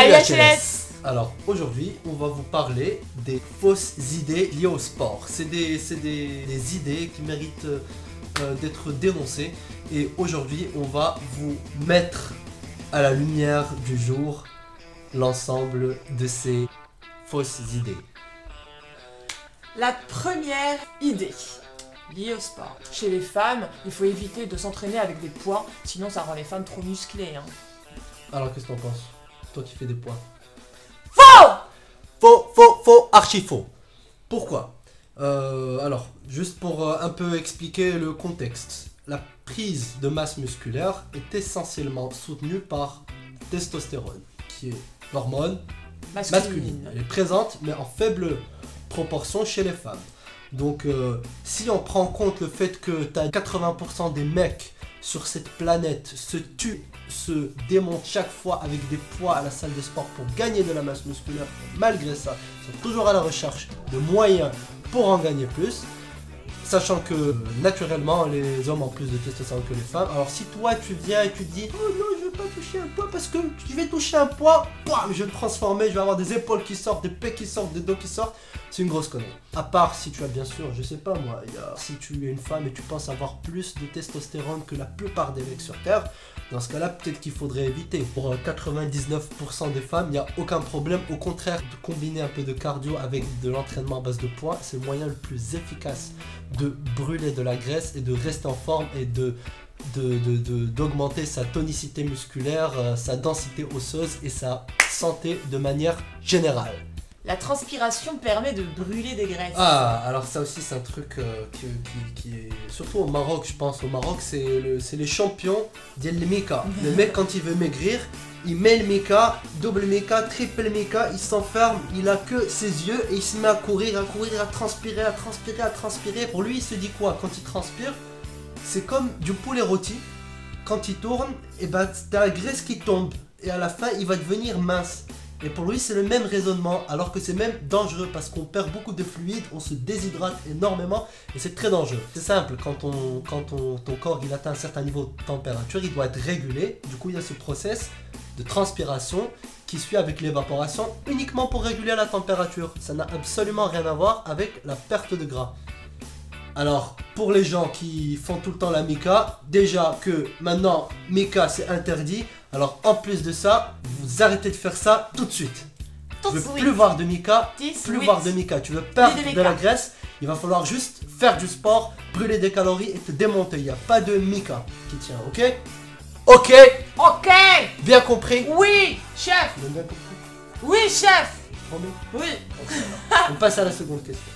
Salut HLS. Alors aujourd'hui, on va vous parler des fausses idées liées au sport. C'est des idées qui méritent d'être dénoncées. Et aujourd'hui, on va vous mettre à la lumière du jour l'ensemble de ces fausses idées. La première idée liée au sport. Chez les femmes, il faut éviter de s'entraîner avec des poids, sinon ça rend les femmes trop musclées. Hein. Alors qu'est-ce que t'en penses? Toi qui fais des poids. Faux! Faux, archi faux. Pourquoi? Alors, juste pour un peu expliquer le contexte. La prise de masse musculaire est essentiellement soutenue par testostérone, qui est l'hormone masculine. Elle est présente, mais en faible proportion chez les femmes. Donc, si on prend en compte le fait que tu as 80% des mecs sur cette planète se tuent, se démontent chaque fois avec des poids à la salle de sport pour gagner de la masse musculaire, et malgré ça, ils sont toujours à la recherche de moyens pour en gagner plus, sachant que naturellement les hommes ont plus de testostérone que les femmes. Alors si toi tu viens et tu dis oh non, je vais pas toucher un poids parce que je vais toucher un poids, bam, je vais me transformer, je vais avoir des épaules qui sortent, des pecs qui sortent, des dos qui sortent, c'est une grosse connerie. À part si tu as bien sûr, je sais pas moi, si tu es une femme et tu penses avoir plus de testostérone que la plupart des mecs sur Terre, dans ce cas-là, peut-être qu'il faudrait éviter. Pour 99% des femmes, il n'y a aucun problème. Au contraire, de combiner un peu de cardio avec de l'entraînement à base de poids, c'est le moyen le plus efficace de brûler de la graisse et de rester en forme et d'augmenter sa tonicité musculaire, sa densité osseuse et sa santé de manière générale. La transpiration permet de brûler des graisses. Ah, alors ça aussi c'est un truc qui est... Surtout au Maroc, je pense. Au Maroc, c'est les champions du Mika. Le mec, quand il veut maigrir, il met le Mika, double Mika, triple Mika, il s'enferme, il a que ses yeux et il se met à courir, à transpirer, à transpirer. Pour lui, il se dit quoi? Quand il transpire, c'est comme du poulet rôti. Quand il tourne, et ben t'as la graisse qui tombe. Et à la fin, il va devenir mince. Et pour lui, c'est le même raisonnement, alors que c'est même dangereux parce qu'on perd beaucoup de fluide, on se déshydrate énormément et c'est très dangereux. C'est simple, quand ton corps il atteint un certain niveau de température, il doit être régulé. Du coup, il y a ce process de transpiration qui suit avec l'évaporation uniquement pour réguler la température. Ça n'a absolument rien à voir avec la perte de gras. Alors, pour les gens qui font tout le temps la Mika, déjà que maintenant, Mika c'est interdit. Alors, en plus de ça, vous arrêtez de faire ça tout de suite. Tu veux plus voir de Mika, voir de Mika. Tu veux perdre de la graisse, il va falloir juste faire du sport, brûler des calories et te démonter. Il n'y a pas de Mika qui tient, ok? Ok. Ok. Bien compris? Oui, chef. Bien compris? Oui, chef. Promis? Oui. Okay, on passe à la seconde question.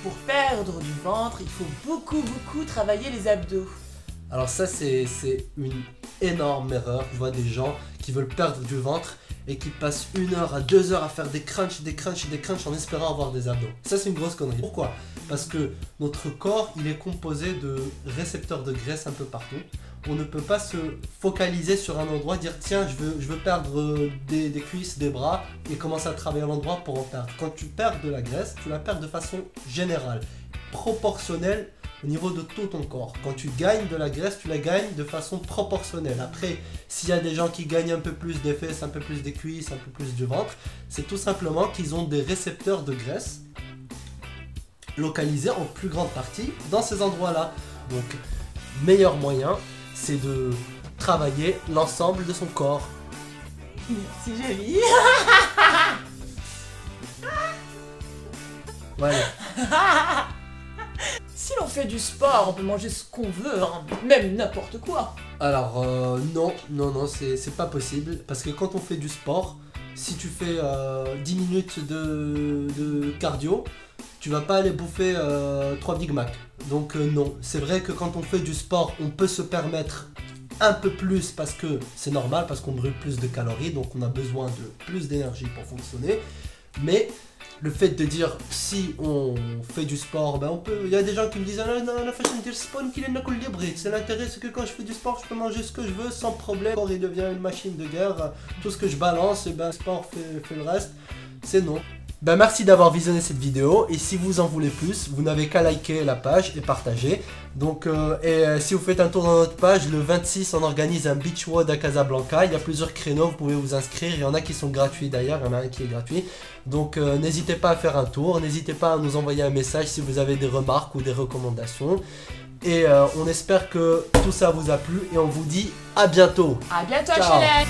Pour perdre du ventre, il faut beaucoup travailler les abdos. Alors ça c'est une énorme erreur. Je vois des gens qui veulent perdre du ventre et qui passent 1 heure à 2 heures à faire des crunchs en espérant avoir des abdos. Ça c'est une grosse connerie. Pourquoi? Parce que notre corps il est composé de récepteurs de graisse un peu partout. On ne peut pas se focaliser sur un endroit, dire tiens je veux perdre des cuisses, des bras et commencer à travailler à l'endroit pour en perdre. Quand tu perds de la graisse, tu la perds de façon générale, proportionnelle au niveau de tout ton corps. Quand tu gagnes de la graisse, tu la gagnes de façon proportionnelle. Après, s'il y a des gens qui gagnent un peu plus des fesses, un peu plus des cuisses, un peu plus du ventre, c'est tout simplement qu'ils ont des récepteurs de graisse localisés en plus grande partie dans ces endroits-là. Donc, meilleur moyen, c'est de travailler l'ensemble de son corps. Merci, Javi. Voilà. Si l'on fait du sport, on peut manger ce qu'on veut, hein, même n'importe quoi. Alors, non, c'est pas possible. Parce que quand on fait du sport, si tu fais 10 minutes de cardio, tu vas pas aller bouffer 3 Big Mac. Donc non, c'est vrai que quand on fait du sport, on peut se permettre un peu plus parce que c'est normal, parce qu'on brûle plus de calories, donc on a besoin de plus d'énergie pour fonctionner. Mais le fait de dire si on fait du sport, ben on peut. Il y a des gens qui me disent ah non, la façon de dire sport qu'il est libre. C'est l'intérêt, c'est que quand je fais du sport, je peux manger ce que je veux sans problème. Le sport il devient une machine de guerre. Tout ce que je balance, et ben le sport fait le reste. C'est non. Ben, merci d'avoir visionné cette vidéo et si vous en voulez plus, vous n'avez qu'à liker la page et partager. Donc, si vous faites un tour dans notre page, le 26 on organise un Beach WOD à Casablanca. Il y a plusieurs créneaux, vous pouvez vous inscrire. Il y en a qui sont gratuits d'ailleurs, il y en a un qui est gratuit. Donc n'hésitez pas à faire un tour, n'hésitez pas à nous envoyer un message si vous avez des remarques ou des recommandations. Et on espère que tout ça vous a plu et on vous dit à bientôt. À bientôt, Ciao. HLM.